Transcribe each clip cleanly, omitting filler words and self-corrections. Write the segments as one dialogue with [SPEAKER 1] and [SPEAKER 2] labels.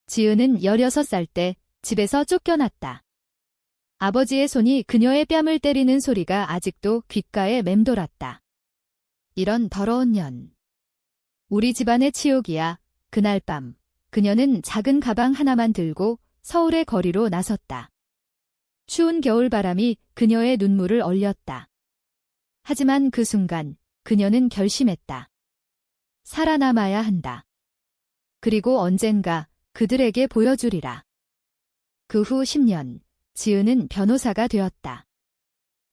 [SPEAKER 1] 지은은 16살 때 집에서 쫓겨났다. 아버지의 손이 그녀의 뺨을 때리는 소리가 아직도 귓가에 맴돌았다. 이런 더러운 년. 우리 집안의 치욕이야. 그날 밤 그녀는 작은 가방 하나만 들고 서울의 거리로 나섰다. 추운 겨울바람이 그녀의 눈물을 얼렸다. 하지만 그 순간 그녀는 결심했다. 살아남아야 한다. 그리고 언젠가 그들에게 보여주리라. 그 후 10년, 지은은 변호사가 되었다.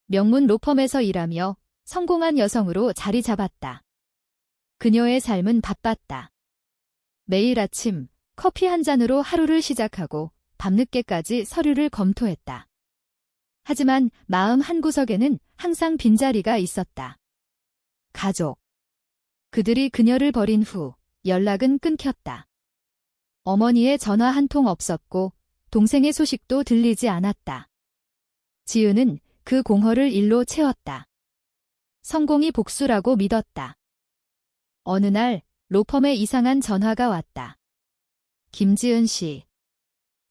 [SPEAKER 1] 명문 로펌에서 일하며 성공한 여성으로 자리 잡았다. 그녀의 삶은 바빴다. 매일 아침 커피 한 잔으로 하루를 시작하고 밤늦게까지 서류를 검토했다. 하지만 마음 한구석에는 항상 빈자리가 있었다. 가족. 그들이 그녀를 버린 후 연락은 끊겼다. 어머니의 전화 한 통 없었고 동생의 소식도 들리지 않았다. 지은은 그 공허를 일로 채웠다. 성공이 복수라고 믿었다. 어느 날 로펌에 이상한 전화가 왔다. 김지은 씨.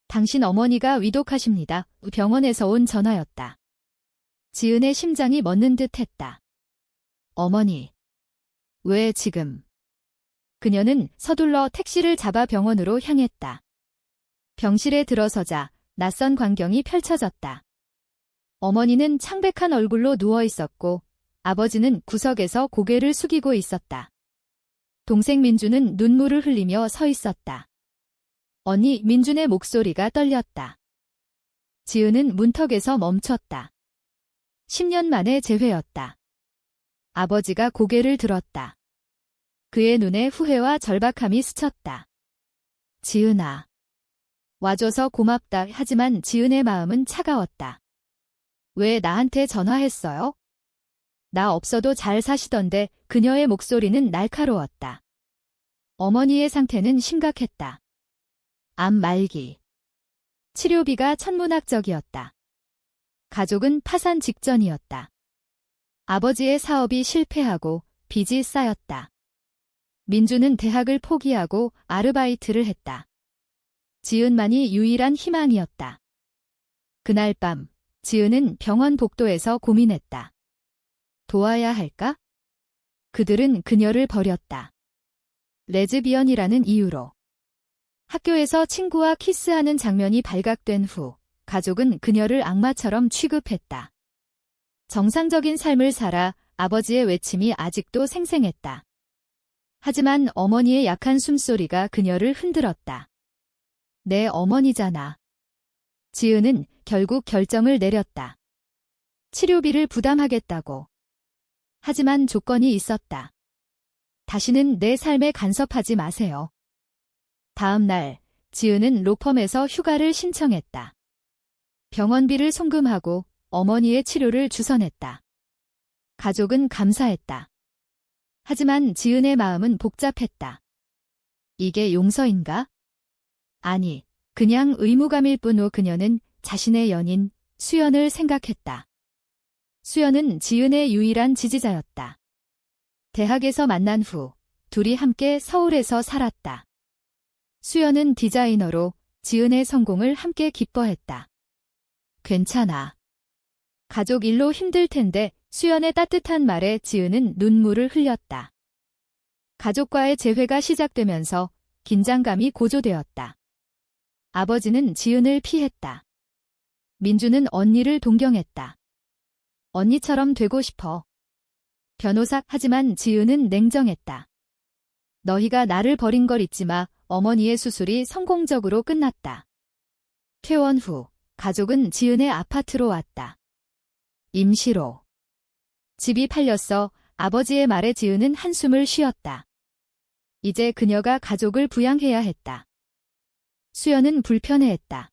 [SPEAKER 1] 당신 어머니가 위독하십니다. 병원에서 온 전화였다. 지은의 심장이 멎는 듯 했다. 어머니. 왜 지금? 그녀는 서둘러 택시를 잡아 병원으로 향했다. 병실에 들어서자 낯선 광경이 펼쳐졌다. 어머니는 창백한 얼굴로 누워 있었고 아버지는 구석에서 고개를 숙이고 있었다. 동생 민주는 눈물을 흘리며 서 있었다. 언니 민준의 목소리가 떨렸다. 지은은 문턱에서 멈췄다. 10년 만의 재회였다. 아버지가 고개를 들었다. 그의 눈에 후회와 절박함이 스쳤다. 지은아. 와줘서 고맙다. 하지만 지은의 마음은 차가웠다. 왜 나한테 전화했어요? 나 없어도 잘 사시던데. 그녀의 목소리는 날카로웠다. 어머니의 상태는 심각했다. 암 말기. 치료비가 천문학적이었다. 가족은 파산 직전이었다. 아버지의 사업이 실패하고 빚이 쌓였다. 민주는 대학을 포기하고 아르바이트를 했다. 지은만이 유일한 희망이었다. 그날 밤 지은은 병원 복도에서 고민했다. 도와야 할까? 그들은 그녀를 버렸다. 레즈비언이라는 이유로. 학교에서 친구와 키스하는 장면이 발각된 후 가족은 그녀를 악마처럼 취급했다. 정상적인 삶을 살아 아버지의 외침이 아직도 생생했다. 하지만 어머니의 약한 숨소리가 그녀를 흔들었다. 내 어머니잖아. 지은은 결국 결정을 내렸다. 치료비를 부담하겠다고. 하지만 조건이 있었다. 다시는 내 삶에 간섭하지 마세요. 다음 날 지은은 로펌에서 휴가를 신청했다. 병원비를 송금하고 어머니의 치료를 주선했다. 가족은 감사했다. 하지만 지은의 마음은 복잡했다. 이게 용서인가? 아니, 그냥 의무감일 뿐. 후 그녀는 자신의 연인 수연을 생각했다. 수연은 지은의 유일한 지지자였다. 대학에서 만난 후 둘이 함께 서울에서 살았다. 수연은 디자이너로 지은의 성공을 함께 기뻐했다. 괜찮아. 가족 일로 힘들 텐데. 수연의 따뜻한 말에 지은은 눈물을 흘렸다. 가족과의 재회가 시작되면서 긴장감이 고조되었다. 아버지는 지은을 피했다. 민주는 언니를 동경했다. 언니처럼 되고 싶어. 변호사. 하지만 지은은 냉정했다. 너희가 나를 버린 걸 잊지 마. 어머니의 수술이 성공적으로 끝났다. 퇴원 후 가족은 지은의 아파트로 왔다. 임시로. 집이 팔렸어. 아버지의 말에 지은은 한숨을 쉬었다. 이제 그녀가 가족을 부양해야 했다. 수연은 불편해했다.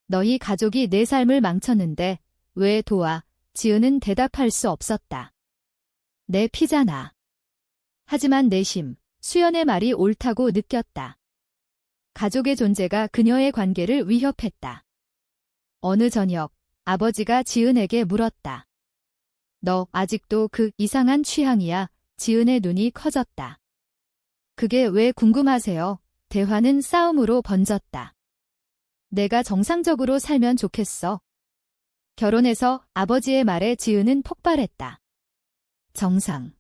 [SPEAKER 1] 너희 가족이 내 삶을 망쳤는데 왜 도와? 지은은 대답할 수 없었다. 내 피잖아. 하지만 내심 수연의 말이 옳다고 느꼈다. 가족의 존재가 그녀의 관계를 위협했다. 어느 저녁 아버지가 지은에게 물었다. 너 아직도 그 이상한 취향이야? 지은의 눈이 커졌다. 그게 왜 궁금하세요? 대화는 싸움으로 번졌다. 내가 정상적으로 살면 좋겠어. 결혼해서 아버지의 말에 지은은 폭발했다. 정상.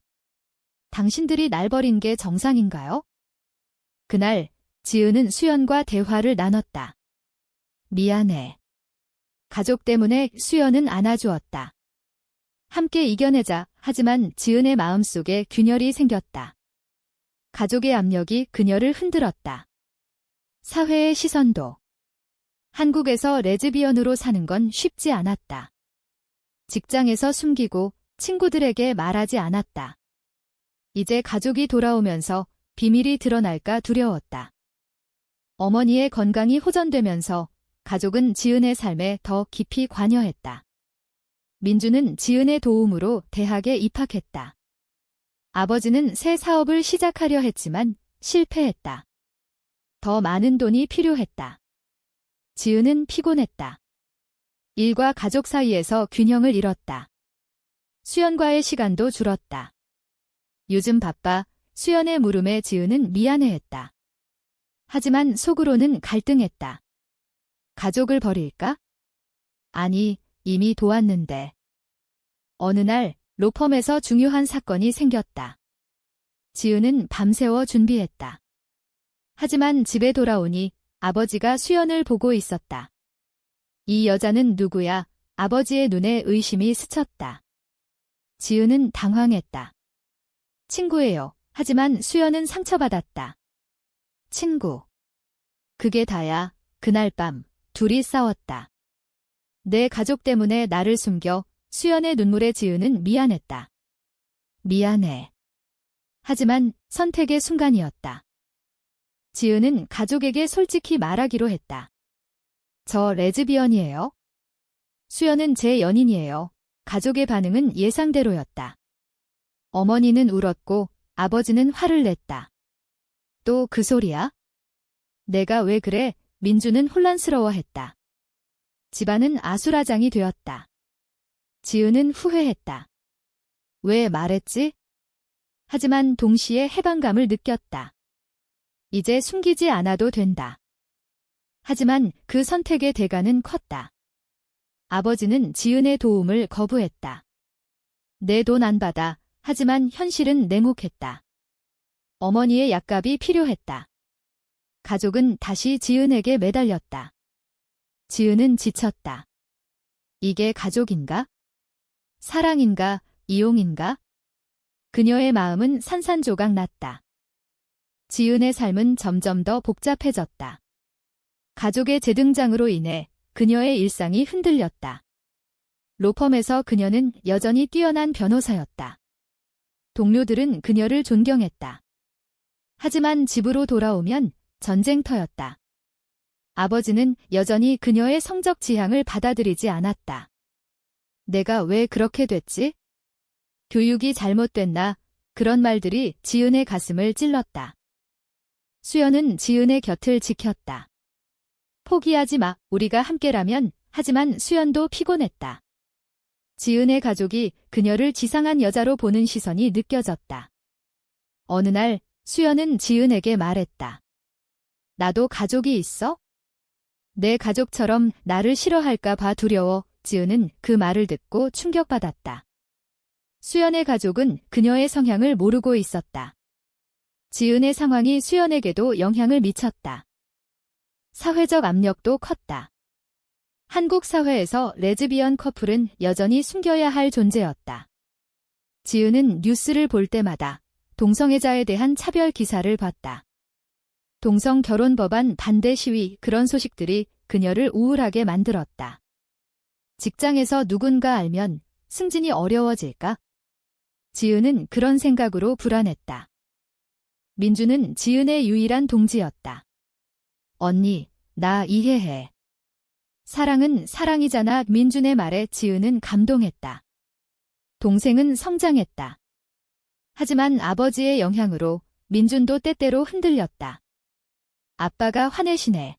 [SPEAKER 1] 당신들이 날 버린 게 정상인가요? 그날 지은은 수연과 대화를 나눴다. 미안해. 가족 때문에 수연은 안아주었다. 함께 이겨내자. 하지만 지은의 마음속에 균열이 생겼다. 가족의 압력이 그녀를 흔들었다. 사회의 시선도. 한국에서 레즈비언으로 사는 건 쉽지 않았다. 직장에서 숨기고 친구들에게 말하지 않았다. 이제 가족이 돌아오면서 비밀이 드러날까 두려웠다. 어머니의 건강이 호전되면서 가족은 지은의 삶에 더 깊이 관여했다. 민주는 지은의 도움으로 대학에 입학했다. 아버지는 새 사업을 시작하려 했지만 실패했다. 더 많은 돈이 필요했다. 지은은 피곤했다. 일과 가족 사이에서 균형을 잃었다. 수연과의 시간도 줄었다. 요즘 바빠. 수연의 물음에 지은은 미안해했다. 하지만 속으로는 갈등했다. 가족을 버릴까? 아니, 이미 도왔는데. 어느 날 로펌에서 중요한 사건이 생겼다. 지은은 밤새워 준비했다. 하지만 집에 돌아오니 아버지가 수연을 보고 있었다. 이 여자는 누구야? 아버지의 눈에 의심이 스쳤다. 지은은 당황했다. 친구예요. 하지만 수연은 상처받았다. 친구. 그게 다야. 그날 밤 둘이 싸웠다. 내 가족 때문에 나를 숨겨. 수연의 눈물에 지은은 미안했다. 미안해. 하지만 선택의 순간이었다. 지은은 가족에게 솔직히 말하기로 했다. 저 레즈비언이에요. 수연은 제 연인이에요. 가족의 반응은 예상대로였다. 어머니는 울었고 아버지는 화를 냈다. 또 그 소리야? 내가 왜 그래? 민주는 혼란스러워했다. 집안은 아수라장이 되었다. 지은은 후회했다. 왜 말했지? 하지만 동시에 해방감을 느꼈다. 이제 숨기지 않아도 된다. 하지만 그 선택의 대가는 컸다. 아버지는 지은의 도움을 거부했다. 내 돈 안 받아. 하지만 현실은 냉혹했다. 어머니의 약값이 필요했다. 가족은 다시 지은에게 매달렸다. 지은은 지쳤다. 이게 가족인가? 사랑인가? 이용인가? 그녀의 마음은 산산조각 났다. 지은의 삶은 점점 더 복잡해졌다. 가족의 재등장으로 인해 그녀의 일상이 흔들렸다. 로펌에서 그녀는 여전히 뛰어난 변호사였다. 동료들은 그녀를 존경했다. 하지만 집으로 돌아오면 전쟁터였다. 아버지는 여전히 그녀의 성적 지향을 받아들이지 않았다. 내가 왜 그렇게 됐지? 교육이 잘못됐나? 그런 말들이 지은의 가슴을 찔렀다. 수연은 지은의 곁을 지켰다. 포기하지 마. 우리가 함께라면. 하지만 수연도 피곤했다. 지은의 가족이 그녀를 지상한 여자로 보는 시선이 느껴졌다. 어느 날 수연은 지은에게 말했다. 나도 가족이 있어? 내 가족처럼 나를 싫어할까 봐 두려워. 지은은 그 말을 듣고 충격받았다. 수연의 가족은 그녀의 성향을 모르고 있었다. 지은의 상황이 수연에게도 영향을 미쳤다. 사회적 압력도 컸다. 한국 사회에서 레즈비언 커플은 여전히 숨겨야 할 존재였다. 지은은 뉴스를 볼 때마다 동성애자에 대한 차별 기사를 봤다. 동성 결혼 법안 반대 시위, 그런 소식들이 그녀를 우울하게 만들었다. 직장에서 누군가 알면 승진이 어려워질까? 지은은 그런 생각으로 불안했다. 민주는 지은의 유일한 동지였다. 언니, 나 이해해. 사랑은 사랑이잖아. 민준의 말에 지은은 감동했다. 동생은 성장했다. 하지만 아버지의 영향으로 민준도 때때로 흔들렸다. 아빠가 화내시네.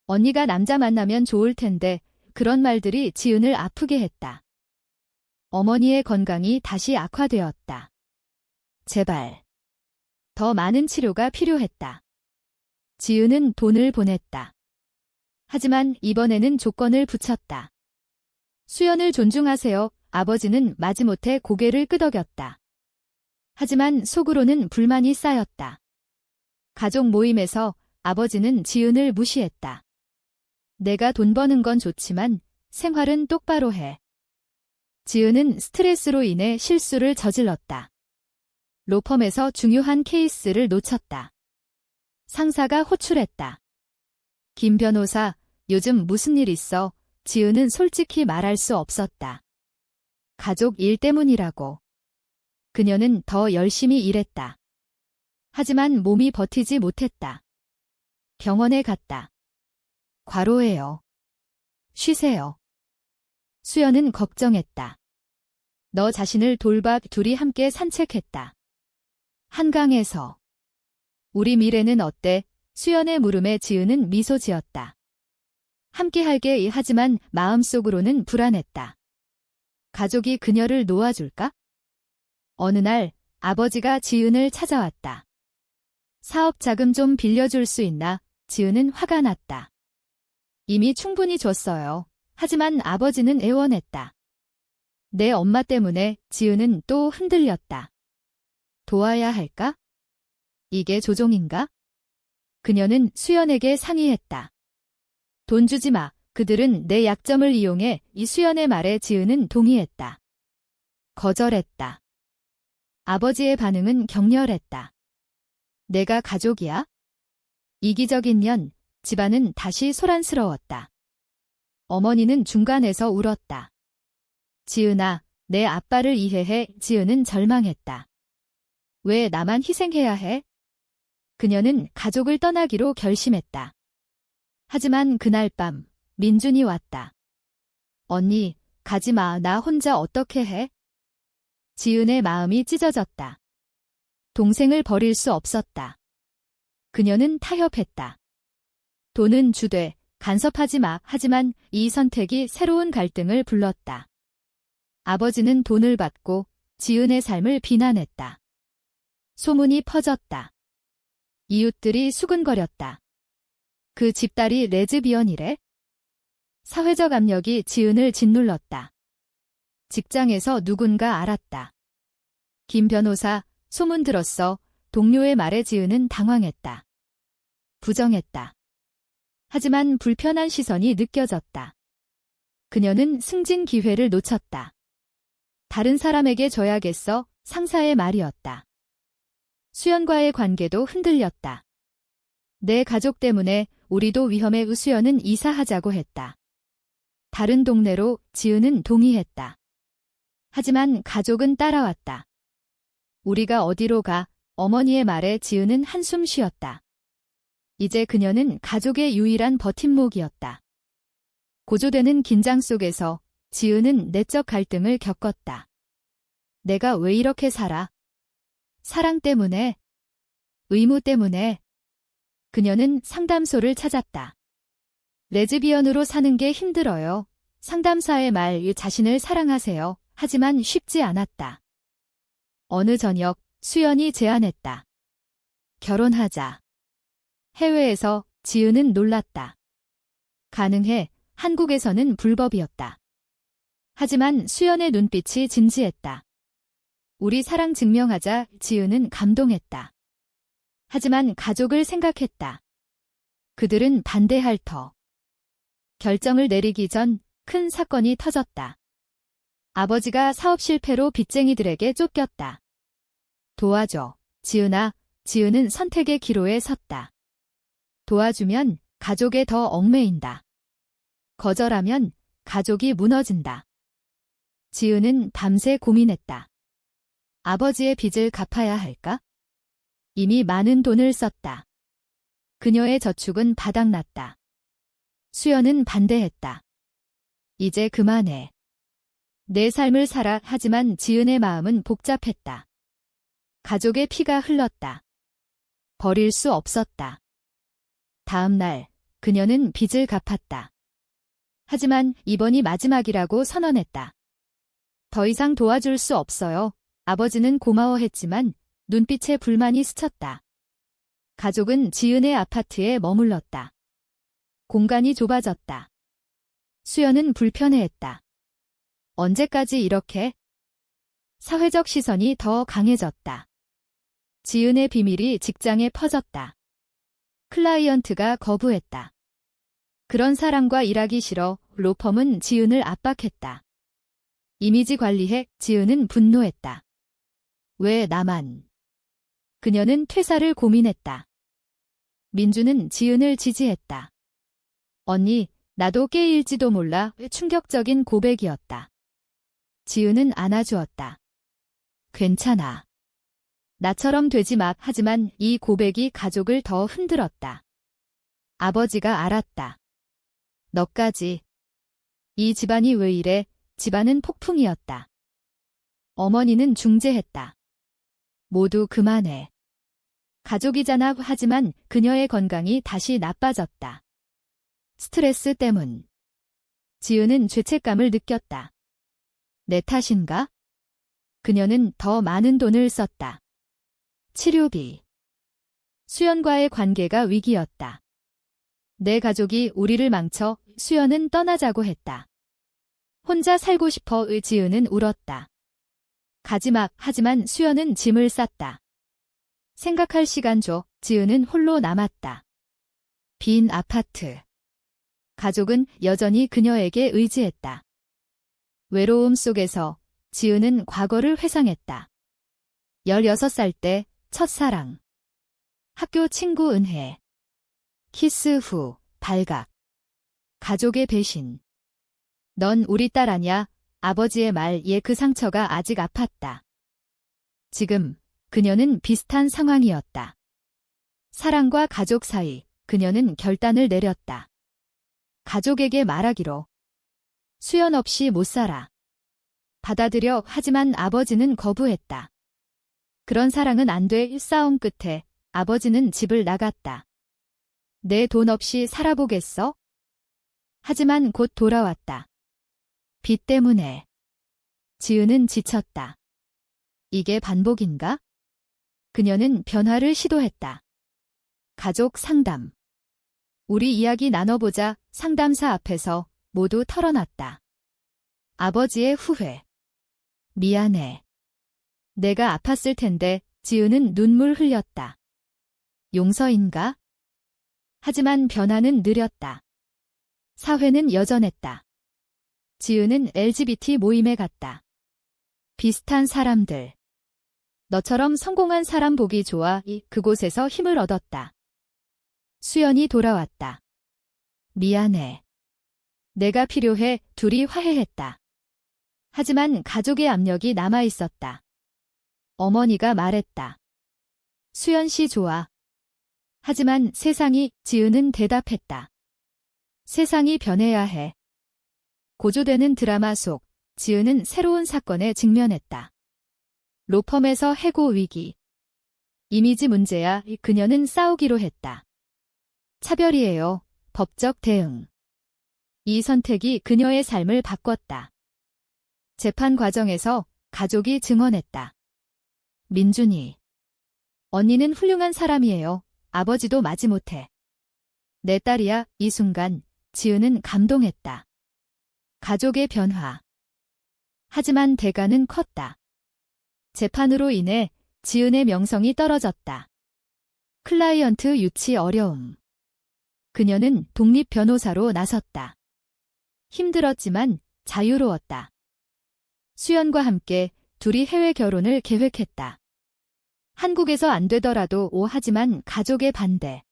[SPEAKER 1] 언니가 남자 만나면 좋을 텐데. 그런 말들이 지은을 아프게 했다. 어머니의 건강이 다시 악화되었다. 제발. 더 많은 치료가 필요했다. 지은은 돈을 보냈다. 하지만 이번에는 조건을 붙였다. 수연을 존중하세요. 아버지는 마지못해 고개를 끄덕였다. 하지만 속으로는 불만이 쌓였다. 가족 모임에서 아버지는 지은을 무시했다. 내가 돈 버는 건 좋지만 생활은 똑바로 해. 지은은 스트레스로 인해 실수를 저질렀다. 로펌에서 중요한 케이스를 놓쳤다. 상사가 호출했다. 김 변호사, 요즘 무슨 일 있어? 지은은 솔직히 말할 수 없었다. 가족 일 때문이라고. 그녀는 더 열심히 일했다. 하지만 몸이 버티지 못했다. 병원에 갔다. 과로해요. 쉬세요. 수연은 걱정했다. 너 자신을 돌봐. 둘이 함께 산책했다. 한강에서. 우리 미래는 어때? 수연의 물음에 지은은 미소 지었다. 함께할게. 하지만 마음속으로는 불안했다. 가족이 그녀를 놓아줄까? 어느 날 아버지가 지은을 찾아왔다. 사업 자금 좀 빌려줄 수 있나? 지은은 화가 났다. 이미 충분히 줬어요. 하지만 아버지는 애원했다. 내 엄마 때문에. 지은은 또 흔들렸다. 도와야 할까? 이게 조종인가? 그녀는 수연에게 상의했다. 돈 주지 마. 그들은 내 약점을 이용해. 이 수연의 말에 지은은 동의했다. 거절했다. 아버지의 반응은 격렬했다. 내가 가족이야? 이기적인 년. 집안은 다시 소란스러웠다. 어머니는 중간에서 울었다. 지은아, 내 아빠를 이해해. 지은은 절망했다. 왜 나만 희생해야 해? 그녀는 가족을 떠나기로 결심했다. 하지만 그날 밤 민준이 왔다. 언니, 가지 마. 나 혼자 어떻게 해? 지은의 마음이 찢어졌다. 동생을 버릴 수 없었다. 그녀는 타협했다. 돈은 주되 간섭하지 마. 하지만 이 선택이 새로운 갈등을 불렀다. 아버지는 돈을 받고 지은의 삶을 비난했다. 소문이 퍼졌다. 이웃들이 수근거렸다. 그 집딸이 레즈비언이래? 사회적 압력이 지은을 짓눌렀다. 직장에서 누군가 알았다. 김 변호사, 소문 들었어. 동료의 말에 지은은 당황했다. 부정했다. 하지만 불편한 시선이 느껴졌다. 그녀는 승진 기회를 놓쳤다. 다른 사람에게 줘야겠어. 상사의 말이었다. 수연과의 관계도 흔들렸다. 내 가족 때문에 우리도 위험해. 수연은 이사하자고 했다. 다른 동네로. 지은은 동의했다. 하지만 가족은 따라왔다. 우리가 어디로 가? 어머니의 말에 지은은 한숨 쉬었다. 이제 그녀는 가족의 유일한 버팀목이었다. 고조되는 긴장 속에서 지은은 내적 갈등을 겪었다. 내가 왜 이렇게 살아? 사랑 때문에? 의무 때문에? 그녀는 상담소를 찾았다. 레즈비언으로 사는 게 힘들어요. 상담사의 말, 자신을 사랑하세요. 하지만 쉽지 않았다. 어느 저녁 수연이 제안했다. 결혼하자. 해외에서. 지은은 놀랐다. 가능해. 한국에서는 불법이었다. 하지만 수연의 눈빛이 진지했다. 우리 사랑 증명하자. 지은은 감동했다. 하지만 가족을 생각했다. 그들은 반대할 터. 결정을 내리기 전 큰 사건이 터졌다. 아버지가 사업 실패로 빚쟁이들에게 쫓겼다. 도와줘. 지은아. 지은은 선택의 기로에 섰다. 도와주면 가족에 더 얽매인다. 거절하면 가족이 무너진다. 지은은 밤새 고민했다. 아버지의 빚을 갚아야 할까? 이미 많은 돈을 썼다. 그녀의 저축은 바닥났다. 수연은 반대했다. 이제 그만해. 내 삶을 살아. 하지만 지은의 마음은 복잡했다. 가족의 피가 흘렀다. 버릴 수 없었다. 다음 날 그녀는 빚을 갚았다. 하지만 이번이 마지막이라고 선언했다. 더 이상 도와줄 수 없어요. 아버지는 고마워했지만 눈빛에 불만이 스쳤다. 가족은 지은의 아파트에 머물렀다. 공간이 좁아졌다. 수연은 불편해했다. 언제까지 이렇게? 사회적 시선이 더 강해졌다. 지은의 비밀이 직장에 퍼졌다. 클라이언트가 거부했다. 그런 사람과 일하기 싫어 로펌은 지은을 압박했다. 이미지 관리해 지은은 분노했다. 왜 나만? 그녀는 퇴사를 고민했다. 민주는 지은을 지지했다. 언니, 나도 깨일지도 몰라. 충격적인 고백이었다. 지은은 안아주었다. 괜찮아. 나처럼 되지 마. 하지만 이 고백이 가족을 더 흔들었다. 아버지가 알았다. 너까지. 이 집안이 왜 이래? 집안은 폭풍이었다. 어머니는 중재했다. 모두 그만해. 가족이잖아. 하지만 그녀의 건강이 다시 나빠졌다. 스트레스 때문. 지은은 죄책감을 느꼈다. 내 탓인가? 그녀는 더 많은 돈을 썼다. 치료비. 수연과의 관계가 위기였다. 내 가족이 우리를 망쳐 수연은 떠나자고 했다. 혼자 살고 싶어 지은은 울었다. 가지마. 하지만 수연은 짐을 쌌다. 생각할 시간 줘. 지은은 홀로 남았다. 빈 아파트. 가족은 여전히 그녀에게 의지했다. 외로움 속에서 지은은 과거를 회상했다. 16살 때 첫사랑. 학교 친구 은혜. 키스 후 발각. 가족의 배신. 넌 우리 딸 아냐? 아버지의 말에 그 상처가 아직 아팠다. 지금 그녀는 비슷한 상황이었다. 사랑과 가족 사이 그녀는 결단을 내렸다. 가족에게 말하기로. 수연 없이 못 살아. 받아들여. 하지만 아버지는 거부했다. 그런 사랑은 안 돼. 싸움 끝에 아버지는 집을 나갔다. 내 돈 없이 살아보겠어? 하지만 곧 돌아왔다. 빚 때문에. 지은은 지쳤다. 이게 반복인가? 그녀는 변화를 시도했다. 가족 상담. 우리 이야기 나눠보자. 상담사 앞에서 모두 털어놨다. 아버지의 후회. 미안해. 내가 아팠을 텐데. 지은은 눈물 흘렸다. 용서인가? 하지만 변화는 느렸다. 사회는 여전했다. 지은은 LGBT 모임에 갔다. 비슷한 사람들. 너처럼 성공한 사람 보기 좋아. 그곳에서 힘을 얻었다. 수연이 돌아왔다. 미안해. 내가 필요해. 둘이 화해했다. 하지만 가족의 압력이 남아있었다. 어머니가 말했다. 수연 씨 좋아. 하지만 세상이. 지은은 대답했다. 세상이 변해야 해. 고조되는 드라마 속 지은은 새로운 사건에 직면했다. 로펌에서 해고 위기. 이미지 문제야. 그녀는 싸우기로 했다. 차별이에요. 법적 대응. 이 선택이 그녀의 삶을 바꿨다. 재판 과정에서 가족이 증언했다. 민준이. 언니는 훌륭한 사람이에요. 아버지도 마지못해. 내 딸이야. 이 순간 지은은 감동했다. 가족의 변화. 하지만 대가는 컸다. 재판으로 인해 지은의 명성이 떨어졌다. 클라이언트 유치 어려움. 그녀는 독립 변호사로 나섰다. 힘들었지만 자유로웠다. 수연과 함께 둘이 해외 결혼을 계획했다. 한국에서 안 되더라도 하지만 가족의 반대.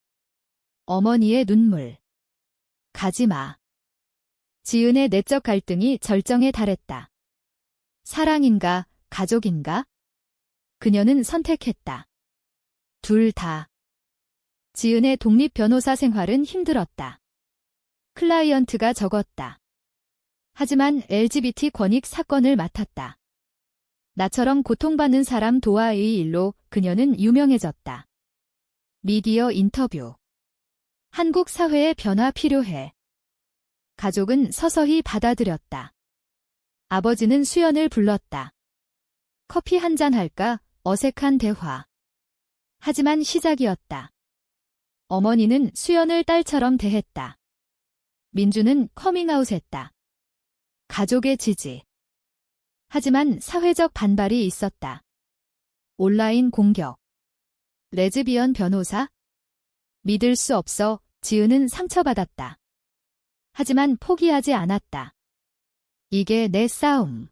[SPEAKER 1] 어머니의 눈물. 가지마. 지은의 내적 갈등이 절정에 달했다. 사랑인가, 가족인가? 그녀는 선택했다. 둘 다. 지은의 독립 변호사 생활은 힘들었다. 클라이언트가 적었다. 하지만 LGBT 권익 사건을 맡았다. 나처럼 고통받는 사람 도와의 일로 그녀는 유명해졌다. 미디어 인터뷰. 한국 사회의 변화 필요해. 가족은 서서히 받아들였다. 아버지는 수연을 불렀다. 커피 한잔 할까? 어색한 대화. 하지만 시작이었다. 어머니는 수연을 딸처럼 대했다. 민주는 커밍아웃했다. 가족의 지지. 하지만 사회적 반발이 있었다. 온라인 공격. 레즈비언 변호사? 믿을 수 없어. 지은은 상처받았다. 하지만 포기하지 않았다. 이게 내 싸움.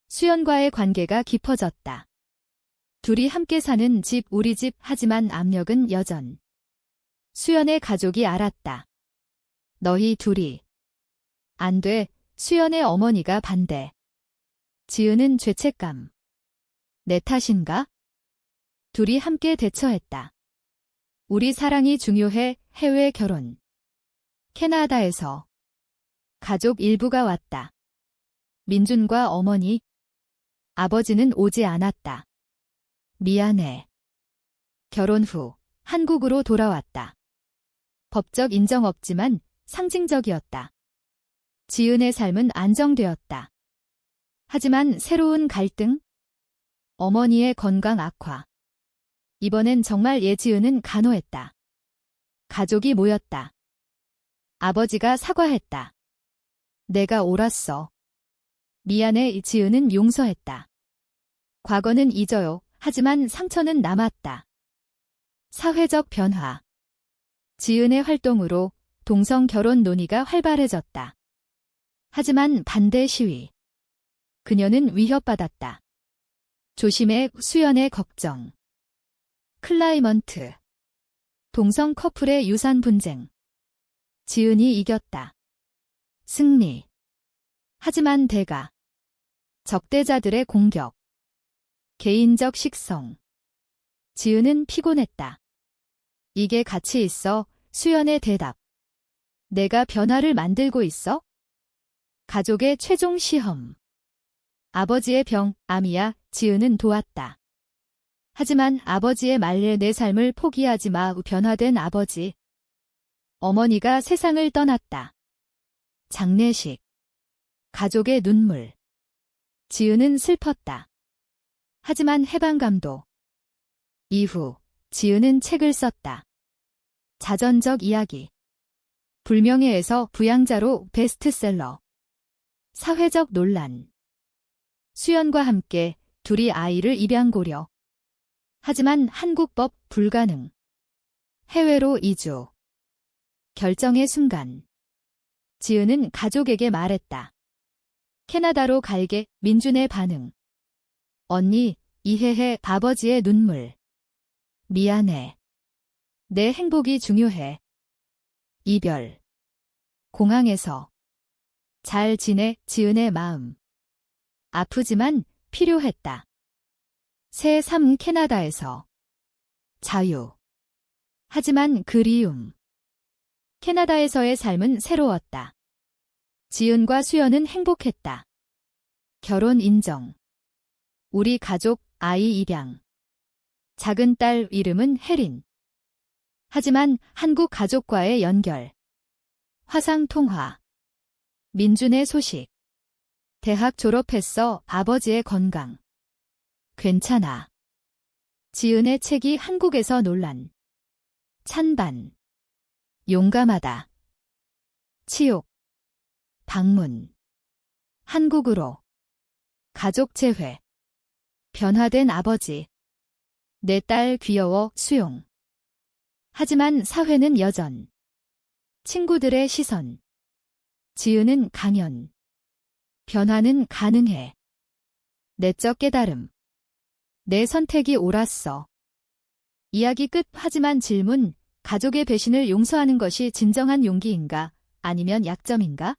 [SPEAKER 1] 수연과의 관계가 깊어졌다. 둘이 함께 사는 집, 우리 집. 하지만 압력은 여전. 수연의 가족이 알았다. 너희 둘이. 안 돼. 수연의 어머니가 반대. 지은은 죄책감. 내 탓인가? 둘이 함께 대처했다. 우리 사랑이 중요해. 해외 결혼. 캐나다에서. 가족 일부가 왔다. 민준과 어머니. 아버지는 오지 않았다. 미안해. 결혼 후 한국으로 돌아왔다. 법적 인정 없지만 상징적이었다. 지은의 삶은 안정되었다. 하지만 새로운 갈등? 어머니의 건강 악화. 이번엔 정말 예지은은 간호했다. 가족이 모였다. 아버지가 사과했다. 내가 옳았어. 미안해. 지은은 용서했다. 과거는 잊어요. 하지만 상처는 남았다. 사회적 변화. 지은의 활동으로 동성 결혼 논의가 활발해졌다. 하지만 반대 시위. 그녀는 위협받았다. 조심해. 수연의 걱정. 클라이먼트. 동성 커플의 유산 분쟁. 지은이 이겼다. 승리. 하지만 대가. 적대자들의 공격. 개인적 식성. 지은은 피곤했다. 이게 가치 있어? 수연의 대답. 내가 변화를 만들고 있어? 가족의 최종 시험. 아버지의 병, 암이야. 지은은 도왔다. 하지만 아버지의 말에 내 삶을 포기하지 마. 변화된 아버지. 어머니가 세상을 떠났다. 장례식. 가족의 눈물. 지은은 슬펐다. 하지만 해방감도. 이후 지은은 책을 썼다. 자전적 이야기. 불명예에서 부양자로 베스트셀러. 사회적 논란. 수연과 함께 둘이 아이를 입양 고려. 하지만 한국법 불가능. 해외로 이주. 결정의 순간. 지은은 가족에게 말했다. 캐나다로 갈게. 민준의 반응. 언니, 이해해. 아버지의 눈물. 미안해. 내 행복이 중요해. 이별. 공항에서. 잘 지내. 지은의 마음. 아프지만 필요했다. 새 삶. 캐나다에서. 자유. 하지만 그리움. 캐나다에서의 삶은 새로웠다. 지은과 수연은 행복했다. 결혼 인정. 우리 가족, 아이 입양. 작은 딸 이름은 혜린. 하지만 한국 가족과의 연결. 화상 통화. 민준의 소식. 대학 졸업했어. 아버지의 건강. 괜찮아. 지은의 책이 한국에서 논란. 찬반. 용감하다. 치욕. 방문. 한국으로. 가족 재회. 변화된 아버지. 내 딸 귀여워. 수용. 하지만 사회는 여전. 친구들의 시선. 지은은 강연. 변화는 가능해. 내적 깨달음. 내 선택이 옳았어. 이야기 끝. 하지만 질문. 가족의 배신을 용서하는 것이 진정한 용기인가? 아니면 약점인가?